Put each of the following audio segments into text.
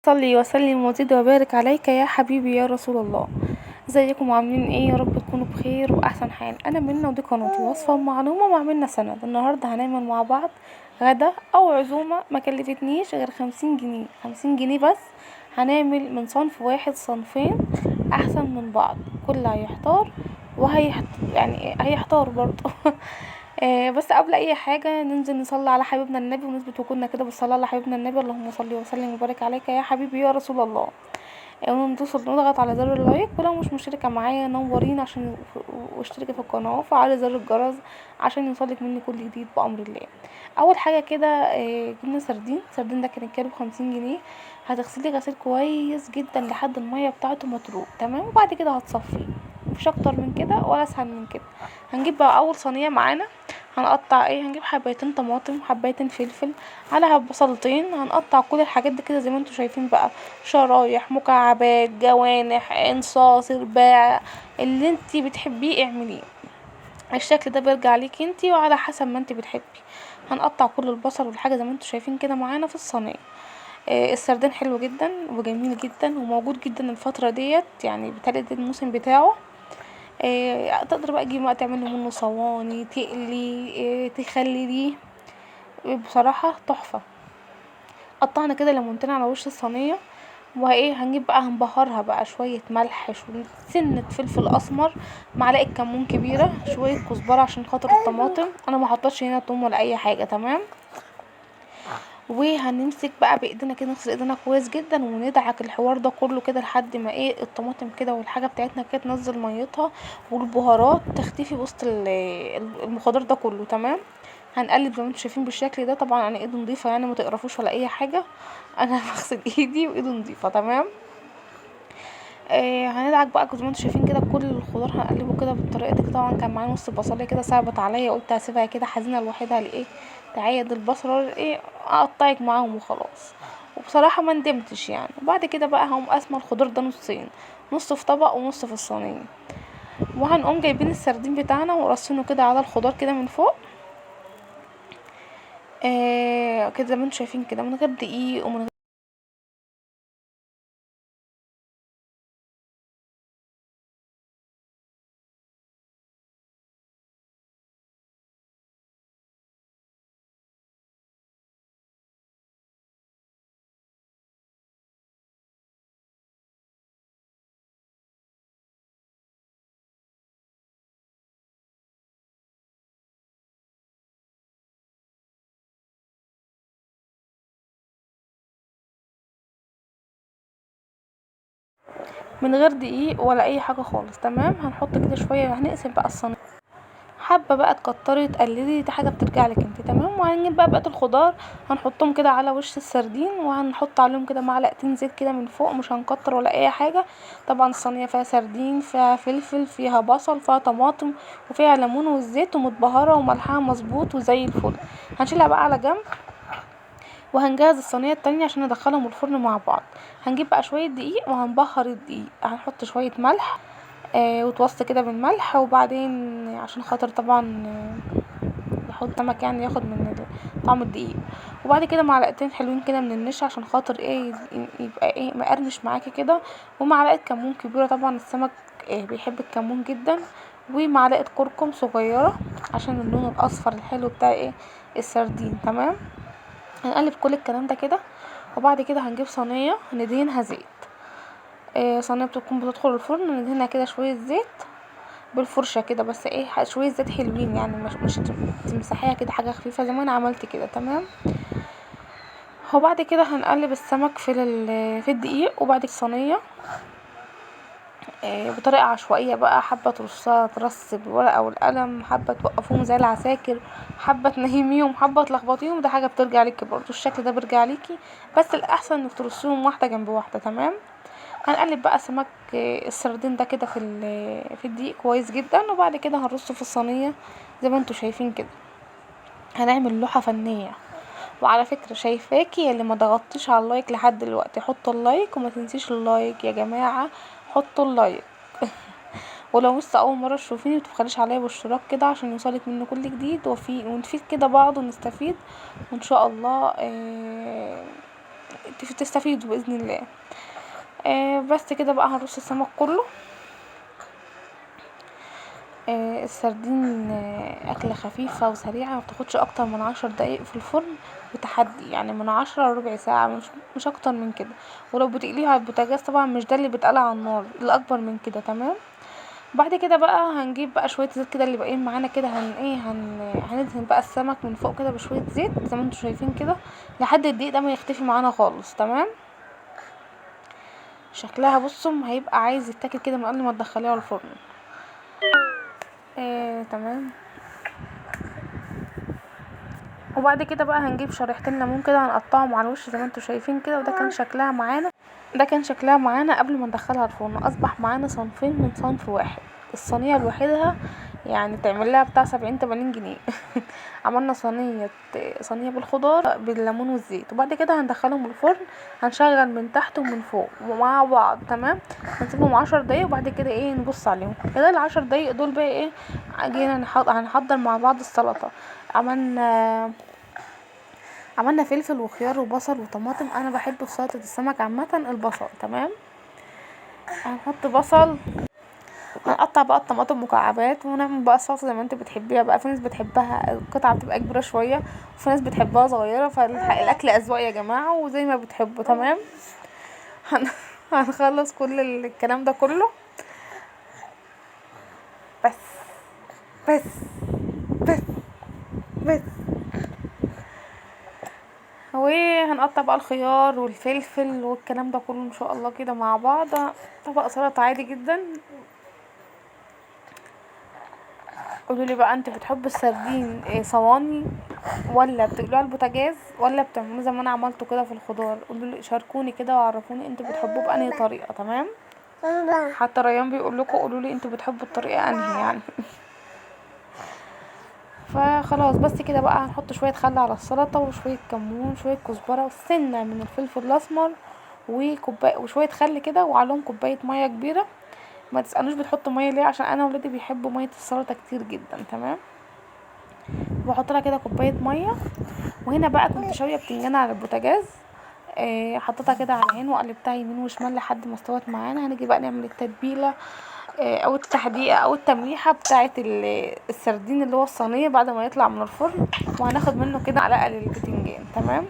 صلي وسلم وزد وبارك عليك يا حبيبي يا رسول الله. ازيكم وعاملين ايه؟ يا رب تكونوا بخير واحسن حال. انا منى ودي قناتي وصفه ومعلومه مع منى سند. النهارده هنعمل مع بعض غدا او عزومه ما كلفتنيش غير 50 جنيه، 50 جنيه بس. هنعمل من صنف واحد صنفين احسن من بعض. كل هيحتار يعني هيحتار برضه. بس قبل اي حاجه ننزل نصلي على حبيبنا النبي ونثبت وكنا كده بالصلاه على حبيبنا النبي. اللهم صل وسلم وبارك عليك يا حبيبي يا رسول الله. نضغط على زر اللايك، ولو مش مشتركه معايا نورينا عشان واشتركي في القناه وفعلي زر الجرس عشان يوصلك مني كل جديد بامر الله. اول حاجه كده جبنا سردين ده كان الكيلو ب50 جنيه. هتغسليه غسيل كويس جدا لحد الميه بتاعته ما تروق تمام، وبعد كده هتصفيه. مفيش اكتر من كده ولا اسهل من كده. هنجيب بقى اول صينيه معانا. هنقطع هنجيب حبايتين طماطم، حبايتين فلفل، على بصلتين. هنقطع كل الحاجات دي كده زي ما انتوا شايفين بقى، شرايح، مكعبات، جوانح، انصاص، رباع، اللي انتي بتحبيه اعمليه. الشكل ده بيرجع ليكي انتي وعلى حسب ما انتي بتحبي. هنقطع كل البصل والحاجه زي ما انتوا شايفين كده معانا في الصينيه. السردين حلو جدا وجميل جدا وموجود جدا الفتره ديت، يعني بتالت الموسم بتاعه. تقدر بقى تجيب بقى تعملي منه صواني، تقلي، تخلليه. بصراحة تحفة. قطعنا كده ليمونتين على وش الصينية. هنجيب بقى هنبهرها بقى شوية ملح، شوية سنة فلفل اسمر، معلقة كمون كبيرة، شوية كزبرة عشان خاطر الطماطم. انا ما حطيتش هنا توم ولا اي حاجة تمام. وهنمسك بقى بايدينا كده، نغسل ايدينا كويس جدا وندعك الحوار ده كله كده لحد ما الطماطم كده والحاجه بتاعتنا كده تنزل ميتها والبهارات تختفي وسط المخضر ده كله تمام. هنقلب زي ما انتم شايفين بالشكل ده. طبعا انا ايدي نضيفه يعني ما تقرفوش ولا اي حاجه. انا بغسل ايدي وايدي نضيفه تمام. هندعك بقى زي ما انتم شايفين كده كل الخضار هنقلبه كده بالطريقه دي. طبعا كان معايا نص بصلايه كده صعبت عليا، قلت هسيبها كده حزينه لوحدها تعيد البصل اقطعك معاهم وخلاص. وبصراحه ما ندمتش يعني. وبعد كده بقى هقوم قاسمه الخضار ده نصين، نص في طبق ونص في الصينيه. وهنقوم جايبين السردين بتاعنا ورصينه كده على الخضار كده من فوق. كده زي ما انتم شايفين كده من غير دقيق ومن غير دقيق ولا اي حاجه خالص تمام. هنحط كده شويه، هنقسم بقى الصينيه. حابه بقى تكتري تقللي دي حاجه بترجع لك انت تمام. وهنجيب بقى بقيه الخضار هنحطهم كده على وش السردين، وهنحط عليهم كده معلقتين زيت كده من فوق، مش هنكتر ولا اي حاجه. طبعا الصينيه فيها سردين، فيها فلفل، فيها بصل، فيها طماطم، وفيها ليمون والزيت ومتبهره وملحها مظبوط وزي الفل. هنشيلها بقى على جنب وهنجهز الصينيه التانية عشان ندخلهم الفرن مع بعض. هنجيب بقى شويه دقيق وهنبهر الدقيق. هنحط شويه ملح وتوسط كده بالملح. وبعدين عشان خاطر طبعا يحط سمك يعني ياخد من طعم الدقيق. وبعد كده معلقتين حلوين كده من النشا عشان خاطر يبقى مقرمش معاكي كده. ومعلقه كمون كبيره، طبعا السمك بيحب الكمون جدا. ومعلقه كركم صغيره عشان اللون الاصفر الحلو بتاع السردين تمام. هنقلب كل الكلام ده كده. وبعد كده هنجيب صينيه ندهنها زيت. صينيه بتكون بتدخل الفرن ندهنها كده شويه زيت بالفرشه كده، بس شويه زيت حلوين يعني، مش تمسحيها كده، حاجه خفيفه زي ما انا عملت كده تمام. وبعد كده هنقلب السمك في الدقيق. وبعد الصينيه بطريقه عشوائيه بقى، حابه ترصها ترص بالورقه والقلم، حابه توقفوهم زي العساكر، حابه تنهميهم، حابه تلخبطيهم، ده حاجه بترجع ليكي برضو، الشكل ده بيرجع ليكي. بس الاحسن انك ترصيهم واحده جنب واحده تمام. هنقلب بقى سمك السردين ده كده في الدقيق كويس جدا. وبعد كده هنرصه في الصينيه زي ما انتوا شايفين كده. هنعمل لوحه فنيه. وعلى فكره شايفاكي اللي ما ضغطتيش على اللايك لحد دلوقتي، حطوا اللايك وما تنسيش اللايك يا جماعه، حطوا اللايك. ولو لسه اول مره تشوفيني متبخليش عليا بالاشتراك كده عشان يوصلك منه كل جديد ونفيد كده بعض ونستفيد. وان شاء الله تستفيدوا باذن الله. بس كده بقى هنرص السمك كله. السردين اكلة خفيفة وسريعة، مبتاخدش اكتر من 10 دقايق في الفرن بتحدي، يعني من 10 لربع ساعة، مش اكتر من كده. ولو بتقليها على البوتاجاز طبعا مش ده اللي بيتقلى على النار، الاكبر من كده. تمام. بعد كده بقى هنجيب بقى شويه زيت كده اللي باقيين معانا كده، هندهن بقى السمك من فوق كده بشويه زيت زي ما انتم شايفين كده، لحد الدقيق ده ما يختفي معانا خالص. تمام. شكلها بصوا هيبقى عايز يتاكل كده من قبل ما تدخليها الفرن. تمام. وبعد كده بقى هنجيب شريحتين ليمون كده هنقطعهم على الوش زي ما انتم شايفين كده. وده كان شكلها معانا، قبل ما ندخلها الفرن. اصبح معانا صنفين من صنف واحد. الصينيه لوحدها يعني تعمل لها بتاع 70-80 جنيه. عملنا صينيه بالخضار بالليمون والزيت. وبعد كده هندخلهم الفرن، هنشغل من تحت ومن فوق مع بعض. تمام. هنسيبهم 10 دقايق وبعد كده نبص عليهم. خلال 10 دقايق دول بقى جينا هنحضر مع بعض السلطه. عملنا فلفل وخيار وبصل وطماطم. انا بحب في سلطه السمك عامه البصل. تمام. هنحط بصل، هنقطع بقى الطماطم مكعبات ونعمل بقى الصلصه زي ما انت بتحبيها بقى. في ناس بتحبها القطعه بتبقى كبيره شويه، وفي ناس بتحبها صغيره، فالاكل اذواق يا جماعه وزي ما بتحبوا. تمام. هنخلص كل الكلام ده كله. بس بس بس بس وهنقطع بقى الخيار والفلفل والكلام ده كله ان شاء الله كده مع بعض. طبق سلطه عادي جدا. قولولي بقى انت بتحبوا السردين صواني، ولا بتقلوه على البوتاجاز، ولا بتعملوه زي ما انا عملته كده في الخضار؟ قولولي، شاركوني كده وعرفوني انتوا بتحبوه بأنهي طريقه. تمام. حتى ريان بيقول لكم قولولي انتوا بتحبوا الطريقه انهي يعني. فخلاص بس كده بقى هنحط شويه خل على السلطه وشويه كمون شويه كزبره وسنه من الفلفل الاسمر وشويه خل كده، وعليهم كوبايه ميه كبيره. ما تسالوش بتحطوا ميه ليه، عشان انا ولادي بيحبوا ميه السلطه كتير جدا. تمام. بحط لها كده كوبايه ميه. وهنا بقى كنت شويه بتنجان على البوتاجاز، حطيتها كده على العين وقلبتها يمين وشمال لحد ما استوت معانا. هنيجي بقى نعمل التتبيله او التحديقه او التمليحه بتاعه السردين اللي هو الصينيه بعد ما يطلع من الفرن. وهناخد منه كده معلقه للبتنجان. تمام.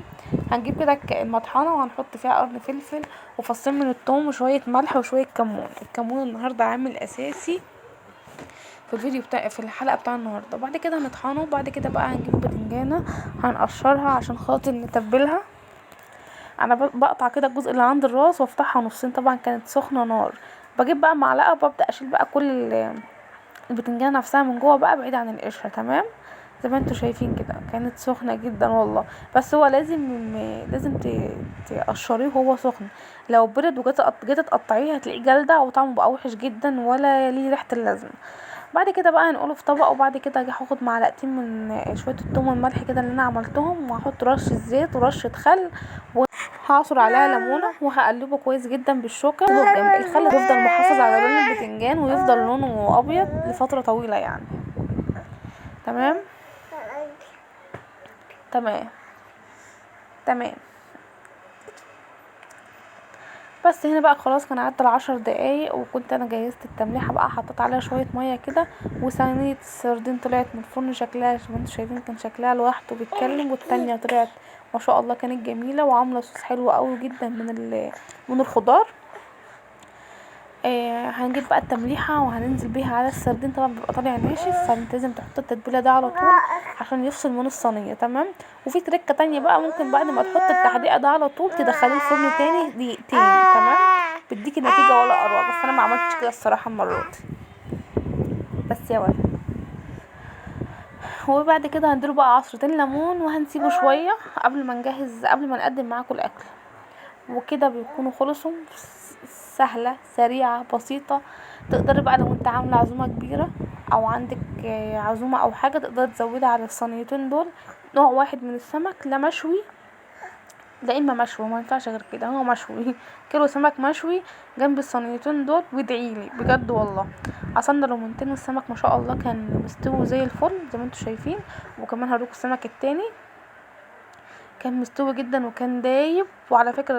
هنجيب كده المطحنه وهنحط فيها قرن فلفل وفصين من الثوم وشويه ملح وشويه كمون. الكمون النهارده عامل اساسي في الفيديو في الحلقه بتاع النهارده. وبعد كده هنطحنه. وبعد كده بقى هنجيب البتنجانه هنقشرها عشان خاطر نتبلها. انا بقطع كده الجزء اللي عند الراس وافتحها نصين. طبعا كانت سخنه نار. بجيب بقى معلقه وببدا اشيل بقى كل البتنجانه نفسها من جوه بقى بعيد عن القشره. تمام. زي ما انتوا شايفين كده كانت سخنه جدا والله. بس هو لازم تقشريه وهو سخن. لو برد جيت تقطعيه هتلاقيه جلده وطعمه بقى وحش جدا ولا ليه ريحه اللازمه. بعد كده بقى هنقوله في طبق. وبعد كده اجي هاخد معلقتين من شويه الثوم والملح كده اللي انا عملتهم، وهحط رشه زيت ورشه خل، وهعصر عليها ليمونه وهقلبه كويس جدا بالشوكه. الخل بيفضل محافظ على لون البتنجان ويفضل لونه ابيض لفتره طويله يعني. تمام. تمام. تمام. بس هنا بقى خلاص كان عدى 10 دقايق وكنت انا جهزت التمليحه بقى. حطيت عليها شويه ميه كده وصينيه السردين طلعت من الفرن. شكلها زي ما انتوا شايفين كان شكلها لوحده بيتكلم، والتانية طلعت ما شاء الله كانت جميله وعامله صوص حلو قوي جدا من الخضار. هنجيب بقى التمليحه وهننزل بيها على السردين. طبعا بيبقى طالع ناشف فانت لازم تحط التتبيله ده على طول عشان يفصل من الصينيه. تمام. وفي تركه تانية بقى، ممكن بعد ما تحط التحديقه ده على طول تدخليه الفرن تاني دقيقتين. تمام. بتديكي نتيجه ولا اروع. بس انا ما عملتش كده الصراحه المره دي. بس يا ولد. وبعد كده هنديله بقى عصرتين ليمون وهنسيبه شويه قبل ما نقدم معاكم الاكل. وكده بيكونوا خلصوا. سهله سريعه بسيطه. تقدري بقى لو انت عامله عزومه كبيره او عندك عزومه او حاجه تقدر تزودي على الصينيتين دول نوع واحد من السمك، لا مشوي لا اما مشوي، ما ينفعش غير كده، هو مشوي. كيلو سمك مشوي جنب الصينيتين دول وادعيلي بجد والله. عصرنا ليمونتين والسمك ما شاء الله كان مستوي زي الفل زي ما انتوا شايفين. وكمان هوريكم السمك التاني كان مستوي جدا وكان دايب. وعلى فكرة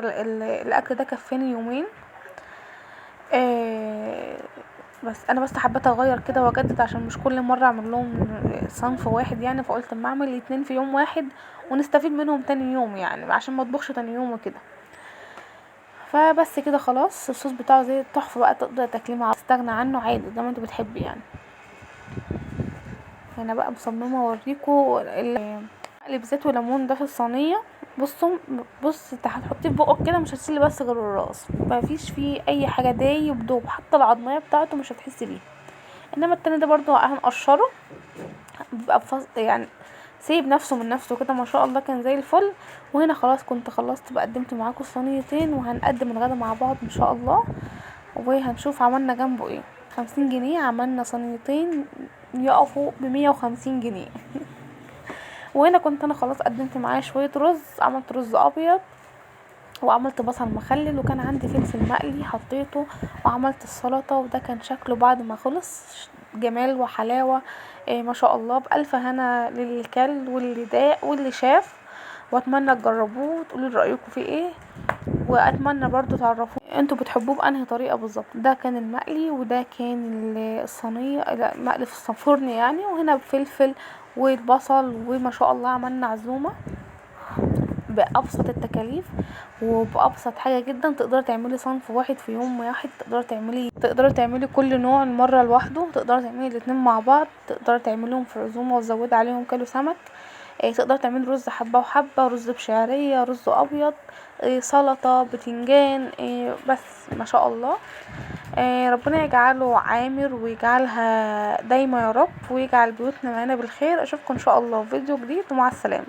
الاكل ده كفاني يومين. آه بس انا حبيت اغير كده واجدد عشان مش كل مره اعمل لهم صنف واحد يعني، فقلت اما اعمل اتنين في يوم واحد ونستفيد منهم تاني يوم يعني، عشان ما اطبخش تاني يوم وكده. فبس كده خلاص. الصوص بتاعه زي التحفه بقى، تقدر تاكليه مع تستغنى عنه عادي زي ما انت بتحبي يعني. انا بقى مصممه اوريكم اقلب زيت وليمون ده في الصينيه. بص انت هتحطيه في بقك كده، مش هتشيلي بس غير الراس، مفيش فيه اي حاجه دايب دوب، حتى العضميه بتاعته مش هتحسي بيها. انما التاني ده برضو هنقشره، بيبقى يعني سيب نفسه من نفسه كده ما شاء الله، كان زي الفل. وهنا خلاص كنت خلصت بقى، قدمت معاكم الصينيتين وهنقدم الغدا مع بعض ان شاء الله. وهنشوف عملنا جنبه ايه. 50 جنيه عملنا صينيتين يقفوا ب150 جنيه. وهنا كنت انا خلاص قدمت معاه شويه رز، عملت رز ابيض وعملت بصل مخلل، وكان عندي فلفل مقلي حطيته، وعملت السلطه. وده كان شكله بعد ما خلص، جمال وحلاوه. ما شاء الله. بألف هنا للي كل واللي داق واللي شاف. واتمنى تجربوه وتقولوا لي رايكم فيه ايه. واتمنى برضو تعرفوا انتوا بتحبوه بانهي طريقه بالظبط. ده كان المقلي وده كان الصينيه، لا مقلي في الفرن يعني. وهنا بفلفل والبصل. وما شاء الله عملنا عزومه بأبسط التكاليف وبأبسط حاجة جدا. تقدري تعملي صنف واحد في يوم واحد، تقدري تعملي كل نوع مرة لوحده، تقدري تعملي الاتنين مع بعض، تقدري تعمليهم في عزومة وتزودي عليهم كيلو سمك. تقدري تعملي رز حبة وحبة، رز بشعرية، رز أبيض، سلطة، بتنجان. بس ما شاء الله. ربنا يجعله عامر ويجعلها دايما يا رب، ويجعل بيوتنا معانا بالخير. اشوفكم ان شاء الله في فيديو جديد، ومع السلامة.